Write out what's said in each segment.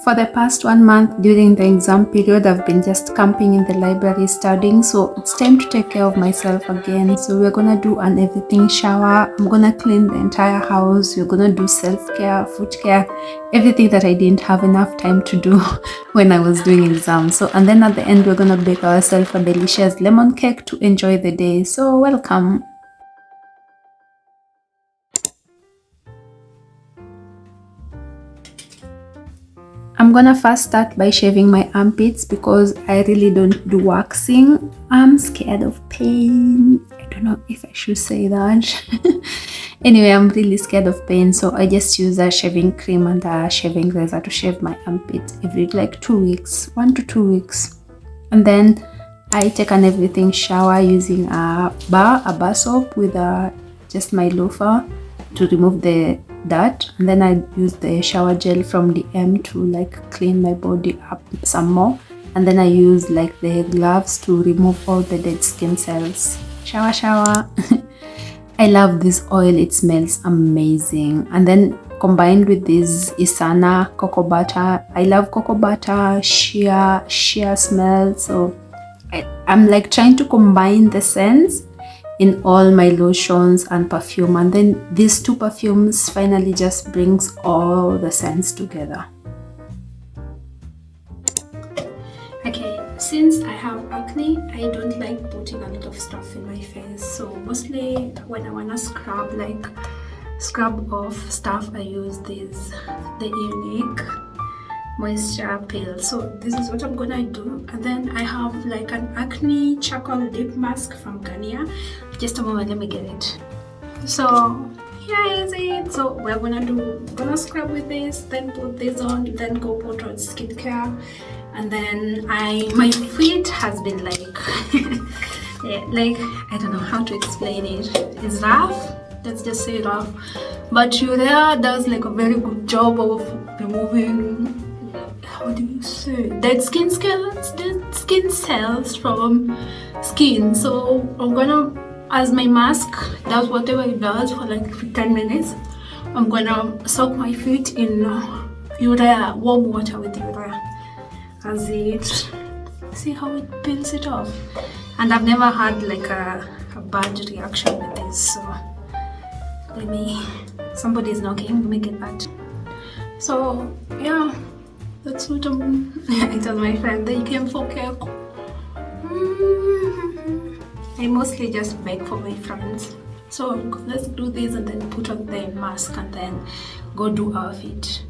For the past 1 month during the exam period, I've been just camping in the library studying, so it's time to take care of myself again. So we're gonna do an everything shower. I'm gonna clean the entire house. We're gonna do self-care, foot care, everything that I didn't have enough time to do when I was doing exams. So, and then at the end, we're gonna bake ourselves a delicious lemon cake to enjoy the day. So welcome. I'm gonna first start by shaving my armpits because I really don't do waxing. I'm scared of pain. I don't know if I should say that. Anyway, I'm really scared of pain, so I just use a shaving cream and a shaving razor to shave my armpits every like 2 weeks, 1 to 2 weeks. And then I take an everything shower using a bar soap with just my loofah to remove the dirt, and then I use the shower gel from the M to like clean my body up some more, and then I use like the gloves to remove all the dead skin cells. Shower. I love this oil, it smells amazing. And then combined with this Isana cocoa butter, I love cocoa butter, shea smell, so I'm like trying to combine the scents in all my lotions and perfume, and then these two perfumes finally just brings all the scents together. Okay, since I have acne, I don't like putting a lot of stuff in my face, so mostly when I wanna scrub off stuff, I use the Unique moisture pill. So this is what I'm gonna do. And then I have like an acne charcoal lip mask from Kenya. Just a moment, let me get it. So here is it. So we're gonna scrub with this, then put this on, then go put on skincare. And then my feet has been like yeah, like I don't know how to explain it. It's rough, let's just say rough, but Urea does like a very good job of removing, how do you say, dead skin cells from skin. So I'm gonna, as my mask does whatever it does for like 10 minutes, I'm gonna soak my feet in Urea, warm water with Urea, as it, see how it peels it off. And I've never had like a bad reaction with this, so somebody's knocking, let me get that. So yeah, that's what I told my friend that you came for cake. I mostly just bake for my friends. So let's do this and then put on the mask and then go do our feet.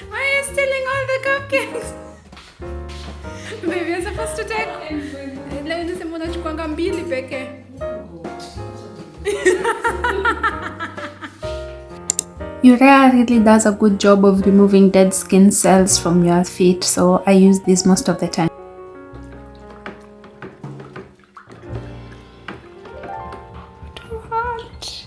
Why are you stealing all the cupcakes? Baby, you're supposed to take. Leo nisema unachukuanga mbili pekee. Urea really does a good job of removing dead skin cells from your feet, so I use this most of the time. Too hot.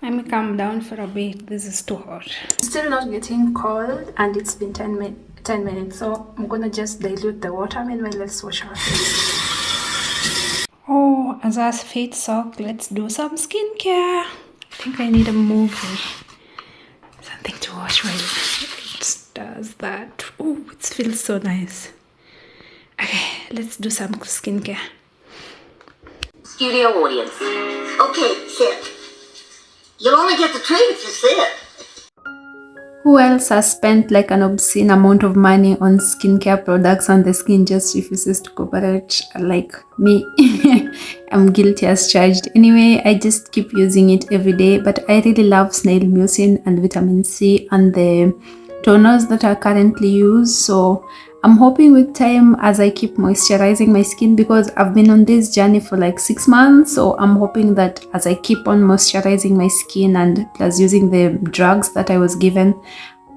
Let me calm down for a bit. This is too hot. Still not getting cold, and it's been 10 minutes, so I'm gonna just dilute the water. Meanwhile, let's wash our face. Oh, as our feet soak, let's do some skincare. I think I need a movie, something to watch while it does that. Oh, it feels so nice. Okay, let's do some skincare. Studio audience. Okay, sit. You'll only get the treat if you sit. Who else has spent like an obscene amount of money on skincare products and the skin just refuses to cooperate? Like me, I'm guilty as charged. Anyway, I just keep using it every day, but I really love snail mucin and vitamin C and the toners that are currently used. So I'm hoping with time, as I keep moisturizing my skin, because I've been on this journey for like 6 months, so I'm hoping that as I keep on moisturizing my skin and plus using the drugs that I was given,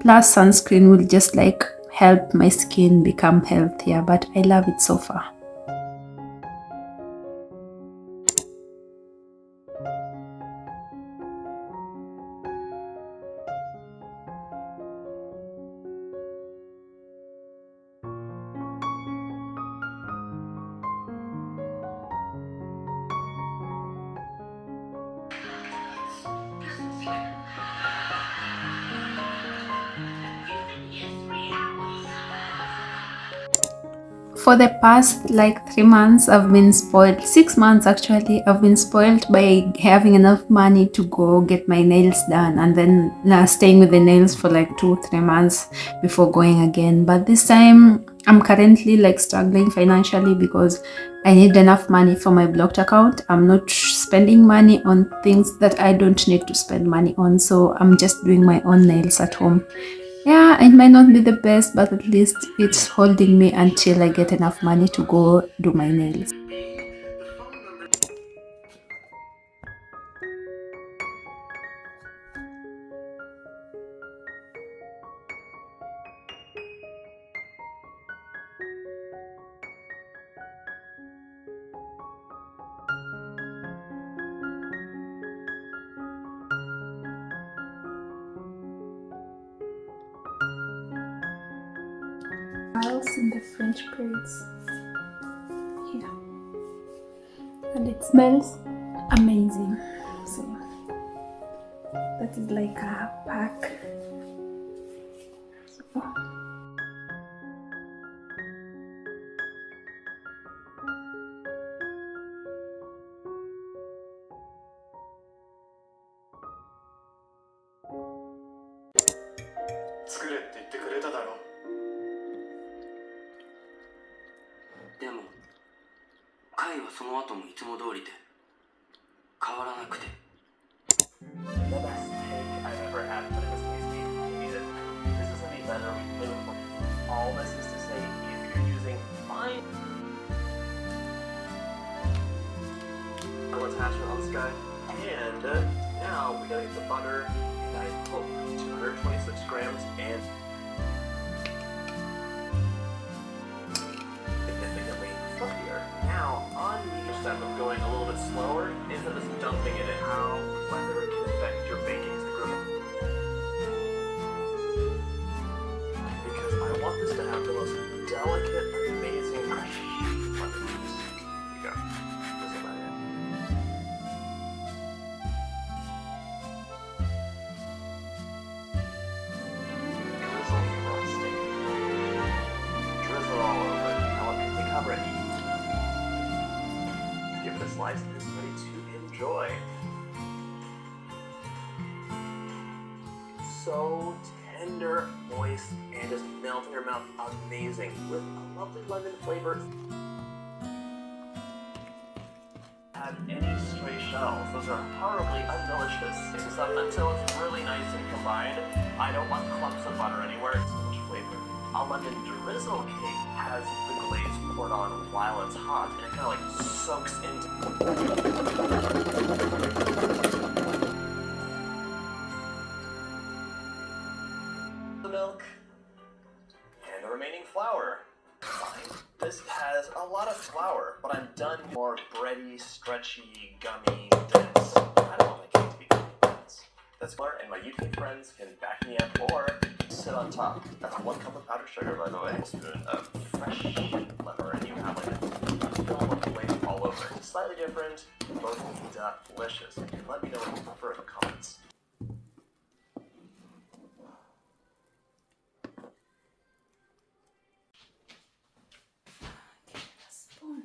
plus sunscreen, will just like help my skin become healthier. But I love it so far. For the past like 3 months, I've been spoiled. 6 months actually, I've been spoiled by having enough money to go get my nails done, and then staying with the nails for like 2-3 months before going again. But this time, I'm currently like struggling financially because I need enough money for my blocked account. I'm not spending money on things that I don't need to spend money on, so I'm just doing my own nails at home. Yeah, it might not be the best, but at least it's holding me until I get enough money to go do my nails. Files in the French braids. Yeah. And it smells amazing. So that is like a pack. So, 作れって言ってくれただろ。でも会はその後もいつも通りで変わらなくて。 The best take I've ever had, but it was tasty. This is any better. All this is to say, if you're using fine attachment on this guy, and now we gotta get the butter. And I put 226 grams and significantly fluffier. Now on the step of going a little bit slower is that just dumping it in how whether it can affect your baking grip. Because I want this to have the most delicate, amazing butter juice. Here you go. This is about it. Drizzle frosting. Drizzle all over it. Now let me cover it. Give it a slice and it's ready to enjoy. So tender, moist, and just melt in your mouth. Amazing. With a lovely lemon flavor. Have any stray shells. Those are horribly undelicious. Mix this up until it's really nice and combined. I don't want clumps of butter anywhere. It's so much flavor. A lemon drizzle cake has the glaze poured on while it's hot, and it kind of like soaks into the milk and the remaining flour. Fine. This has a lot of flour, but I'm done more bready, stretchy, gummy, dense. I don't want my cake to be gummy dense. That's flour, and my UK friends can back me up or sit on top. That's 1 cup of powdered sugar, by the way. A spoon of fresh lemon, and you have like a film of flavor all over. Slightly different, both delicious. Let me know what you prefer in the comments. spoon.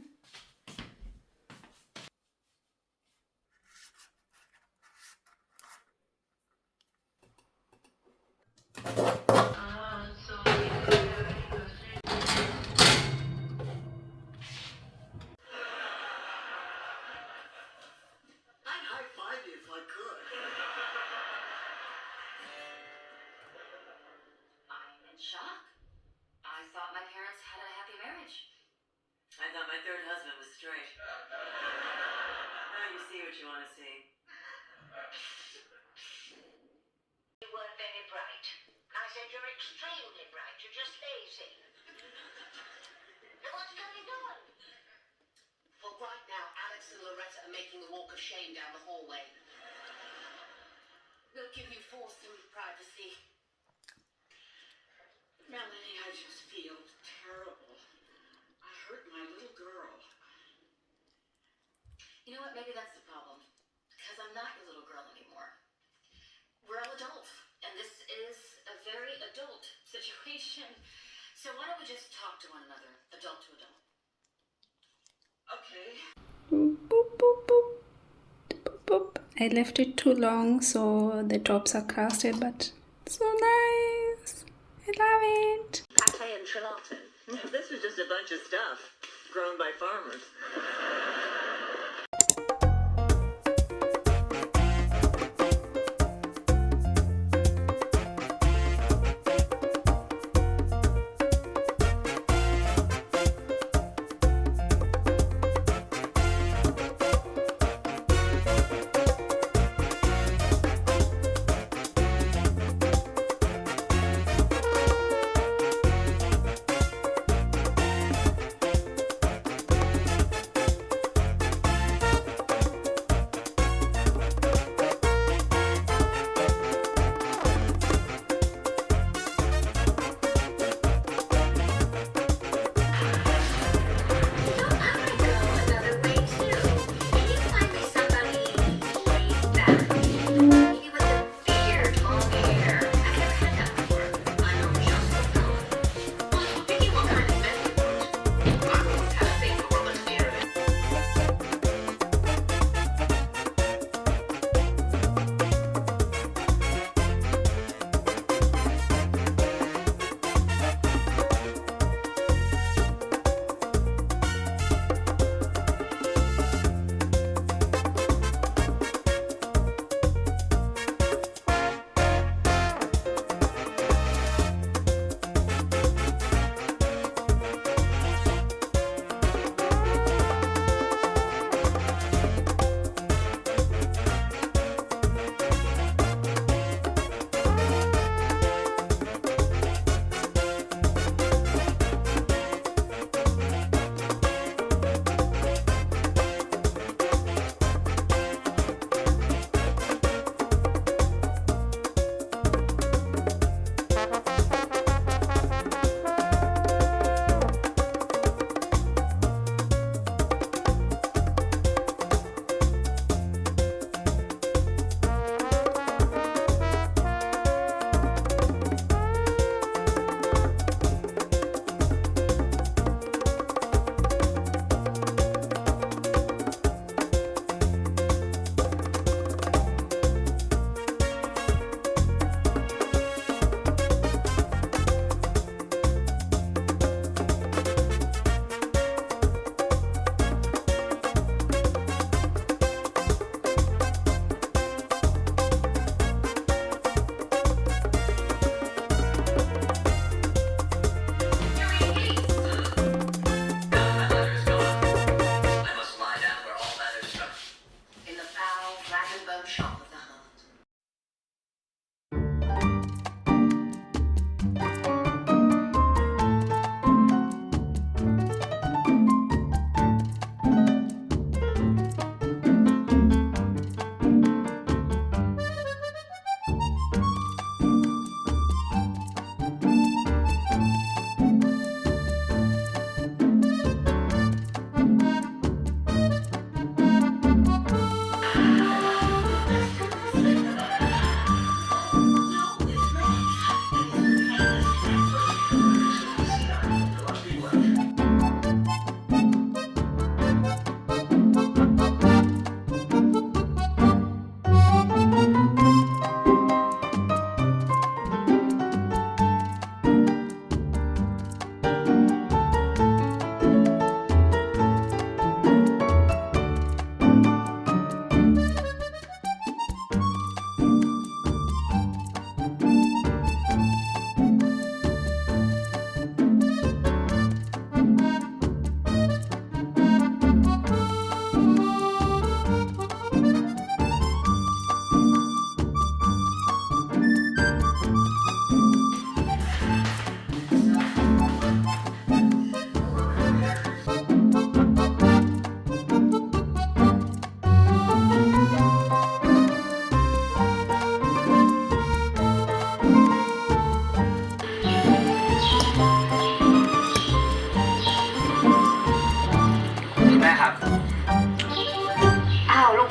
I'd high-five you if I could. I'm in shock. I thought my parents had a happy marriage. I thought my third husband was straight. Now you see what you want to see. You weren't very bright. I said you're extremely bright. You're just lazy. Now what's going on? Well, right now, Alex and Loretta are making the walk of shame down the hallway. We'll give you forced privacy. Melanie, I just feel terrible. I hurt my little girl. You know what? Maybe that's the problem. Because I'm not your little girl anymore. We're all adults. And this is a very adult situation. So why don't we just talk to one another, adult to adult? Okay. Boop, boop, boop. Boop, boop. I left it too long, so the tops are crusted, but so nice. I love it. Pate and gelato. This was just a bunch of stuff grown by farmers.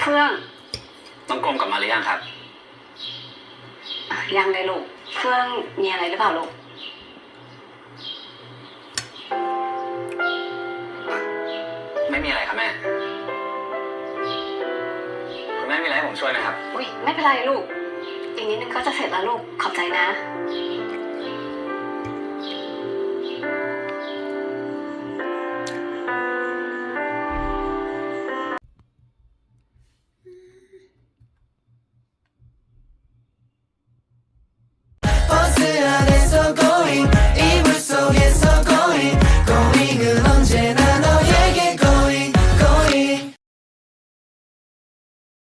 เฟื่อง น้องกลมกลับมาหรือยังครับ ยังเลยลูกเฟื่องมีอะไรหรือเปล่าลูก ไม่มีอะไรครับแม่คุณแม่มีอะไรให้ผมช่วยไหมครับ อุ้ยไม่เป็นไรลูก อีกนิดนึงก็จะเสร็จแล้วลูก ขอบใจนะ